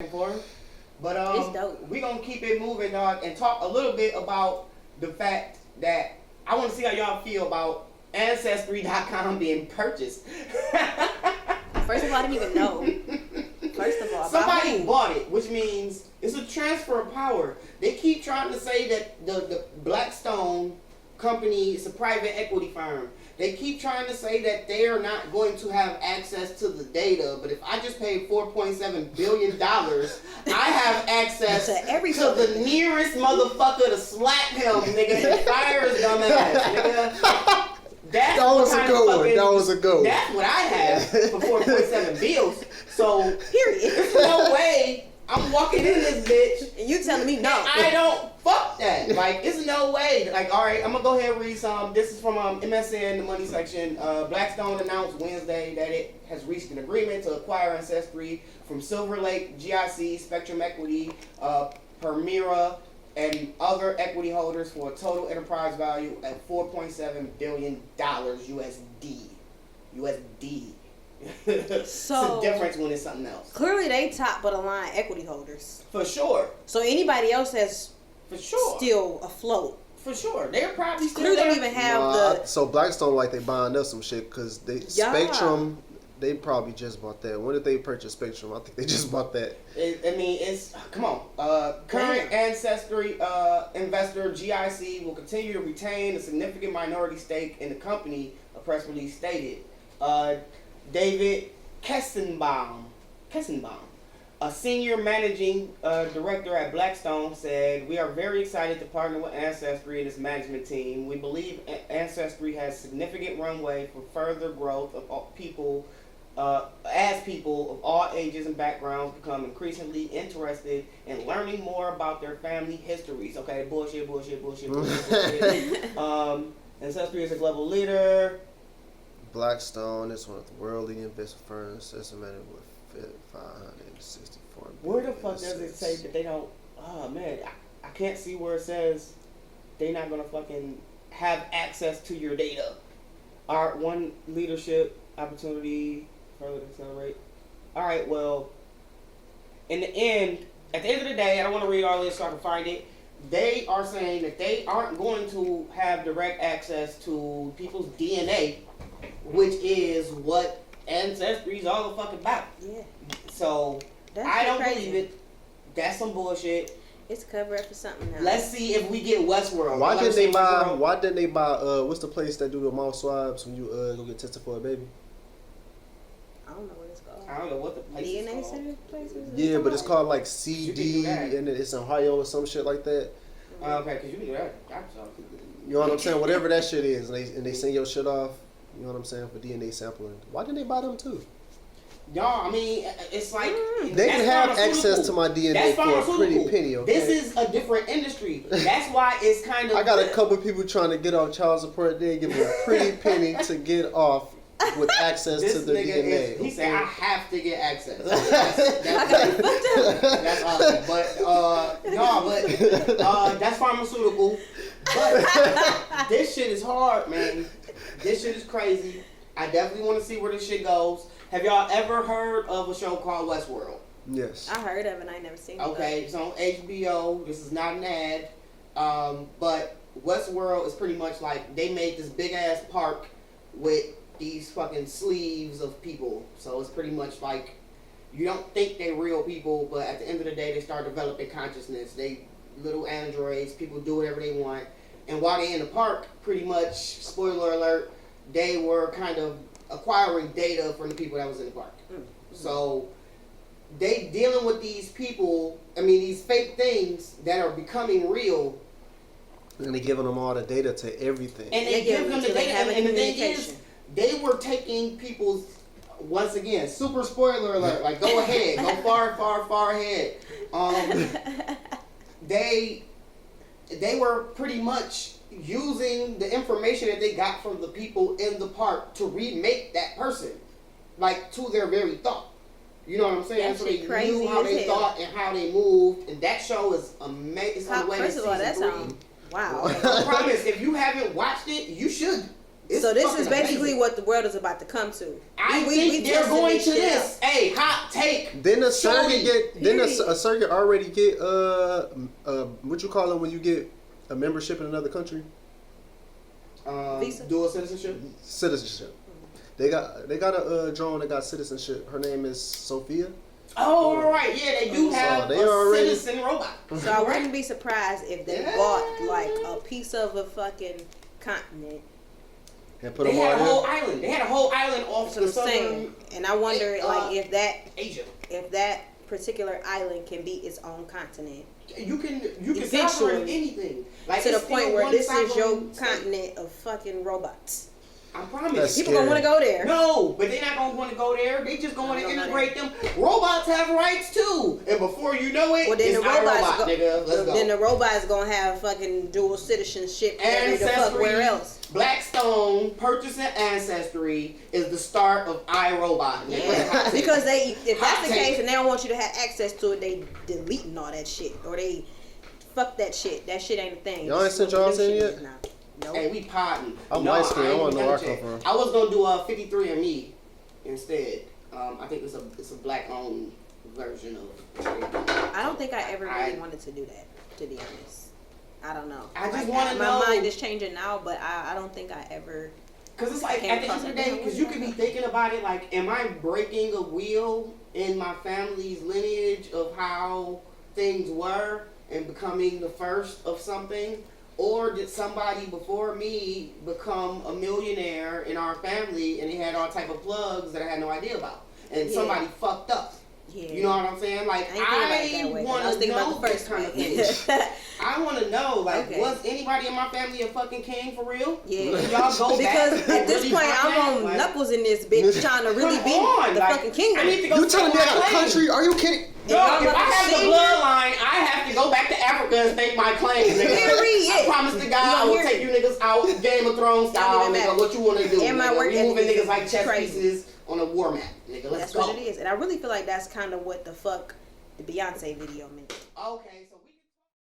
for. But It's dope. we gonna keep it moving, dog, and talk a little bit about the fact that I want to see how y'all feel about Ancestry.com being purchased. First of all, I didn't even know. First of all, Somebody bought it, which means it's a transfer of power. They keep trying to say that the Blackstone company is a private equity firm. They keep trying to say that they are not going to have access to the data, but if I just paid $4.7 billion, I have access to the nearest motherfucker to slap him, nigga, and fire his dumb ass, nigga. That was a good one. That was a good one. That's what I have for 4.7 bills. So, period. There's no way I'm walking in this bitch. And you telling me no. I don't fuck that. Like, it's no way. Like, all right, I'm going to go ahead and read some. This is from MSN, the money section. Blackstone announced Wednesday that it has reached an agreement to acquire Ancestry from Silver Lake, GIC, Spectrum Equity, Permira, and other equity holders for a total enterprise value at $4.7 billion USD. USD. So it's a difference when it's something else. Clearly, they top of the line equity holders. For sure. So anybody else that's still afloat. For sure. They're probably still Clearly don't even have So Blackstone like they buying up some shit because Spectrum. They probably just bought that. When did they purchase Spectrum? I think they just bought that. Come on. Current Ancestry investor GIC will continue to retain a significant minority stake in the company, a press release stated. David Kessenbaum, a senior managing director at Blackstone, said, "We are very excited to partner with Ancestry and its management team. We believe Ancestry has significant runway for further growth of all people, as people of all ages and backgrounds become increasingly interested in learning more about their family histories." Okay, bullshit. Ancestry is a global leader. Blackstone is one of the world leading investment firms, estimated with 564. Where the fuck does it say that they don't? Oh man, I can't see where it says they're not gonna fucking have access to your data. All right, one leadership opportunity further to accelerate. All right, well, at the end of the day, I don't want to read all this so I can find it. They are saying that they aren't going to have direct access to people's DNA, which is what Ancestry is all the fuck about. Yeah. So I don't believe it. That's some bullshit. It's cover up for something else. Let's see if we get Westworld. Why didn't they buy? What's the place that do the mouth swabs when you go get tested for a baby? I don't know what it's called. I don't know what the place is called. DNA places. Yeah, but it's called like CD, and it's in Ohio or some shit like that. Okay, because you can do that. You know what I'm saying? Whatever that shit is, and they send your shit off. You know what I'm saying, for DNA sampling. Why didn't they buy them too? Y'all, I mean, it's like they can have access to my DNA for a pretty penny. Okay? This is a different industry. That's why it's kind of. I got a couple people trying to get off child support. They give me a pretty penny to get off with access to their DNA. He said, "I have to get access." That's awesome. But that's pharmaceutical. But this shit is hard, man. This shit is crazy. I definitely want to see where this shit goes. Have y'all ever heard of a show called Westworld? Yes. I heard of it. I ain't never seen it. Okay, it's on HBO. This is not an ad. But Westworld is pretty much like they made this big ass park with these fucking sleeves of people. So it's pretty much like you don't think they're real people, but at the end of the day, they start developing consciousness. They little androids. People do whatever they want. And while they're in the park, pretty much, spoiler alert, they were kind of acquiring data from the people that was in the park. Mm-hmm. So they dealing with these people, these fake things that are becoming real. And they giving them all the data to everything. And they give them the data. And the thing is, they were taking people's, once again, super spoiler alert, like go ahead, go far ahead. They were pretty much using the information that they got from the people in the park to remake that person, like to their very thought. You know what I'm saying? So they knew how they thought and how they moved, and that show is amazing. It's on the way to season 3. Wow. I promise, if you haven't watched it, you should So this is fucking basically amazing. what the world is about to come to. I think they're testing going to shit this. out. Hey, hot take. Didn't a surrogate get? Didn't Period. a surrogate already get what you call it when you get a membership in another country? Visa? Dual citizenship. Citizenship. They got a drone that got citizenship. Her name is Sophia. Oh, all right. Yeah, they do have they a already- citizen robot. So I wouldn't be surprised if they Yeah. bought like a piece of a fucking continent. And put They them had a all whole in. island. They had a whole island off That's the what I'm southern saying. And I wonder like Asia. if that particular island can be its own continent. You can Eventually. sovereign anything. Like To the it's point still where one this is your sovereign state. continent of fucking robots. I promise. That's People gonna want to go there. No, but they're not gonna want to go there. They just gonna want to No, no, no, integrate them. Robots have rights too, and before you know it, Well, then it's the robots iRobot, nigga. Let's go. Then the robots gonna have fucking dual citizenship every the fuck Ancestry, where else. Blackstone purchasing Ancestry is the start of iRobot. Nigga. Yeah, because if Hot that's the take. case and they don't want you to have access to it, they deleting all that shit or they fuck that shit. That shit ain't a thing. Y'all ain't sent y'all's in yet? Nope. Hey, we potting. I'm light skinned. I ain't wanna know where I gonna come check. from. I was gonna do a 53andMe instead. I think it's a black owned version of. I don't think I ever really I- wanted to do that, to be honest. I don't know. I just Like, wanna know- My mind is changing now, but I don't think I ever. Because it's like, Came at the across end of the it. day, because you could be thinking about it like, am I breaking a wheel in my family's lineage of how things were and becoming the first of something? Or did somebody before me become a millionaire in our family and they had all type of plugs that I had no idea about? And Yeah. somebody fucked up. Yeah. You know what I'm saying? Like, I ain't thinking about it that way. 'Cause I was want to thinking know about the first this kind of one. thing. I want to know, like, Okay. was anybody in my family a fucking king for real? Yeah. Can y'all go back Because and at this really point, find I'm that? on Like, knuckles in this bitch trying to really come be on, the like, fucking kingdom. I need to go You telling me I stake got a my claim. country? Are you kidding? No, I'm if I about to have the see bloodline, I have to go back to Africa and stake my claim, nigga. Period. I promise to God, I You will gonna take hear you niggas out, Game of Thrones Don't style, even nigga. matter. What you want to do? And my nigga. work We moving ethic niggas like is chess crazy. pieces on a war map, nigga. Let's That's go. what it is. And I really feel like that's kind of what the fuck the Beyonce video meant. Okay, so